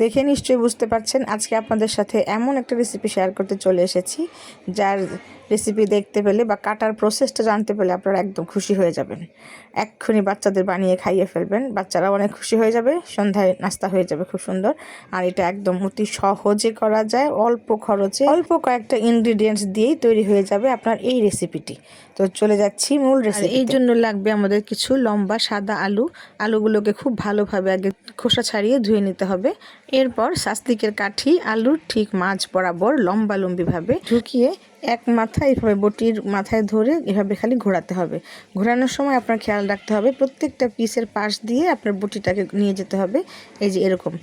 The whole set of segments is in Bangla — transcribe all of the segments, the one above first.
দেখে নিশ্চয়ই বুঝতে পারছেন আজকে আপনাদের সাথে এমন একটা রেসিপি শেয়ার করতে চলে এসেছি যার রেসিপি দেখতে পেলে বা কাটার প্রসেসটা জানতে পেলে আপনারা একদম খুশি হয়ে যাবেন। এক্ষুনি বাচ্চাদের বানিয়ে খাইয়ে ফেলবেন, বাচ্চারা অনেক খুশি হয়ে যাবে, সন্ধ্যায় নাস্তা হয়ে যাবে খুব সুন্দর। আর এটা একদম অতি সহজে করা যায়, অল্প খরচে অল্প কয়েকটা ইনগ্রিডিয়েন্টস দিয়েই তৈরি হয়ে যাবে আপনার এই রেসিপিটি। তো চলে যাচ্ছি মূল রেসিপি। এই জন্য লাগবে আমাদের কিছু লম্বা সাদা আলুগুলোকে খুব ভালোভাবে আগে খোসা ছাড়িয়ে ধুয়ে নিতে হবে। এরপর শাস্তিকের কাঠি আলুর ঠিক মাঝ বরাবর লম্বালম্বিভাবে ঢুকিয়ে এক মাথা এইভাবে বটির মাথায় ধরে এভাবে খালি ঘোরাতে হবে। ঘোরানোর সময় আপনার খেয়াল রাখতে হবে প্রত্যেকটা পিসের পাশ দিয়ে আপনার বটিটাকে নিয়ে যেতে হবে। এই যে এরকম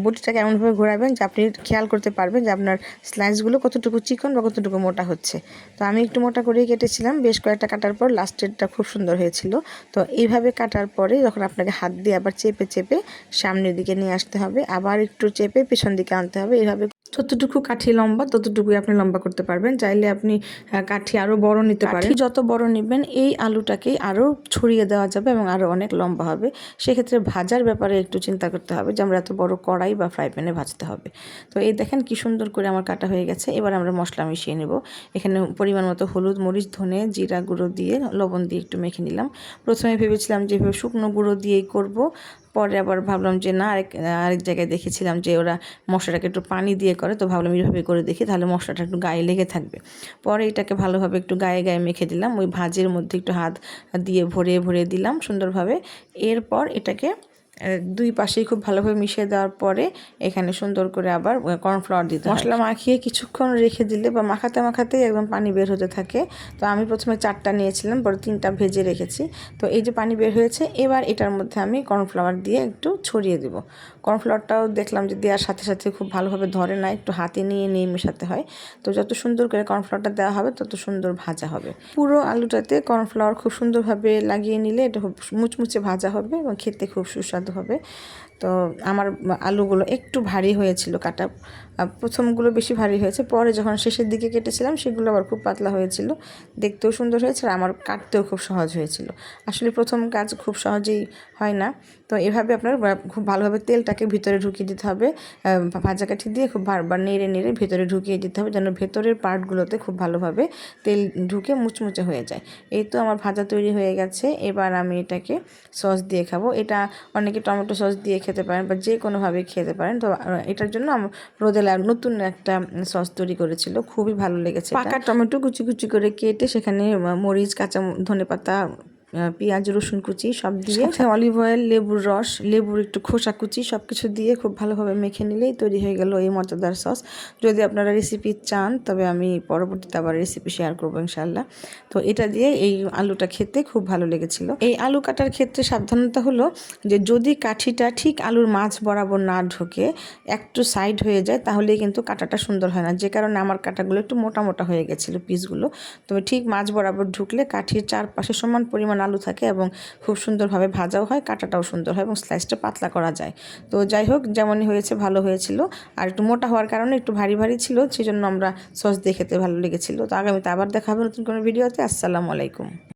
বটিটাকে এমনভাবে ঘোরাবেন যে আপনি খেয়াল করতে পারবেন যে আপনার স্লাইসগুলো কতটুকু চিকন বা কতটুকু মোটা হচ্ছে। তো আমি একটু মোটা করেই কেটেছিলাম, বেশ কয়েকটা কাটার পর লাস্টেরটা খুব সুন্দর হয়েছিল। তো এইভাবে কাটার পরে যখন আপনাকে হাত দিয়ে আবার চেপে চেপে সামনের দিকে নিয়ে আসতে হবে, আবার একটু চেপে পেছন দিকে আনতে হবে। এইভাবে যতটুকু কাঠি লম্বা ততটুকুই আপনি লম্বা করতে পারবেন। চাইলে আপনি কাঠি আরও বড় নিতে পারেন। যত বড় নেবেন এই আলুটাকেই আরও ছড়িয়ে দেওয়া যাবে এবং আরও অনেক লম্বা হবে। সেক্ষেত্রে ভাজার ব্যাপারে একটু চিন্তা করতে হবে যে আমরা এত বড় কড়াই বা ফ্রাই প্যানে ভাজতে হবে। তো এই দেখেন কি সুন্দর করে আমার কাটা হয়ে গেছে। এবার আমরা মশলা মিশিয়ে নেব। এখানে পরিমাণ মতো হলুদ, মরিচ, ধনে, জিরা গুঁড়ো দিয়ে লবণ দিয়ে একটু মেখে নিলাম। প্রথমে ভেবেছিলাম যে এভাবে শুকনো গুঁড়ো দিয়েই করব, পরে আবার ভাবলাম যে না, আরেক জায়গায় দেখেছিলাম যে ওরা মশলাটাকে একটু পানি দিয়ে করে, তো ভাবলাম এইভাবে করে দেখি, তাহলে মশলাটা একটু গায়ে লেগে থাকবে। পরে এটাকে ভালোভাবে একটু গায়ে গায়ে মেখে দিলাম, ওই ভাজের মধ্যে একটু হাত দিয়ে ভরে ভরে দিলাম সুন্দরভাবে। এরপর এটাকে দুই পাশেই খুব ভালোভাবে মিশিয়ে দেওয়ার পরে এখানে সুন্দর করে আবার কর্নফ্লাওয়ার দিতে হয়। মশলা মাখিয়ে কিছুক্ষণ রেখে দিলে বা মাখাতে মাখাতেই একদম পানি বের হতে থাকে। তো আমি প্রথমে 4টা নিয়েছিলাম, পরে 3টা ভেজে রেখেছি। তো এই যে পানি বের হয়েছে, এবার এটার মধ্যে আমি কর্নফ্লাওয়ার দিয়ে একটু ছড়িয়ে দেব। কর্নফ্লাওয়ারটাও দেখলাম যে দেওয়ার সাথে সাথে খুব ভালোভাবে ধরে না, একটু হাতে নিয়ে নিয়ে মেশাতে হয়। তো যত সুন্দর করে কর্নফ্লাওয়ারটা দেওয়া হবে তত সুন্দর ভাজা হবে। পুরো আলুটাতে কর্নফ্লাওয়ার খুব সুন্দরভাবে লাগিয়ে নিলে এটা খুব মুচমুচে ভাজা হবে এবং খেতে খুব সুস্বাদু হবে। তো আমার আলুগুলো একটু ভারী হয়েছিল কাটা, প্রথমগুলো বেশি ভারী হয়েছে, পরে যখন শেষের দিকে কেটেছিলাম সেগুলো আবার খুব পাতলা হয়েছিল, দেখতেও সুন্দর হয়েছে আর আমার কাটতেও খুব সহজ হয়েছিল। আসলে প্রথম কাজ খুব সহজেই হয় না। তো এভাবে আপনার খুব ভালোভাবে তেলটাকে ভিতরে ঢুকিয়ে দিতে হবে, ভাজা কাঠি দিয়ে খুব বারবার নেড়ে নেড়ে ভেতরে ঢুকিয়ে দিতে হবে যেন ভেতরের পার্টগুলোতে খুব ভালোভাবে তেল ঢুকে মুচমুচে হয়ে যায়। এই তো আমার ভাজা তৈরি হয়ে গেছে। এবার আমি এটাকে সস দিয়ে খাবো। এটা অনেকে টমেটো সস দিয়ে খেতে পারেন বা যে কোনোভাবে খেতে পারেন। তো এটার জন্য রোদেলা নতুন একটা সস তৈরি করেছিল, খুবই ভালো লেগেছে। পাকা টমেটো কুচি কুচি করে কেটে সেখানে মরিচ, কাঁচা ধনেপাতা, পেঁয়াজ, রসুন কুচি সব দিয়ে, অলিভ অয়েল, লেবুর রস, লেবুর একটু খোসা কুচি সব কিছু দিয়ে খুব ভালোভাবে মেখে নিলেই তৈরি হয়ে গেল এই মজাদার সস। যদি আপনারা রেসিপি চান তবে আমি পরবর্তীতে আবার রেসিপি শেয়ার করবো ইনশাল্লাহ। তো এটা দিয়ে এই আলুটা খেতে খুব ভালো লেগেছিল। এই আলু কাটার ক্ষেত্রে সাবধানতা হলো যে যদি কাঠিটা ঠিক আলুর মাঝ বরাবর না ঢোকে, একটু সাইড হয়ে যায়, তাহলেই কিন্তু কাটাটা সুন্দর হয় না। যে কারণে আমার কাটাগুলো একটু মোটা মোটা হয়ে গেছিলো পিসগুলো। তবে ঠিক মাঝ বরাবর ঢুকলে কাঠির চারপাশে সমান পরিমাণ আলু থাকে এবং খুব সুন্দরভাবে ভাজাও হয়, কাটাটাও সুন্দর হয় এবং স্লাইসটা পাতলা করা যায়। তো যাই হোক, যেমনই হয়েছে ভালো হয়েছিল। আর একটু মোটা হওয়ার কারণে একটু ভারী ভারী ছিল, সেই জন্য আমরা সস দিয়ে খেতে ভালো লেগেছিলো। তো আগামীতে আবার দেখা হবে নতুন কোনো ভিডিওতে। আসসালামু আলাইকুম।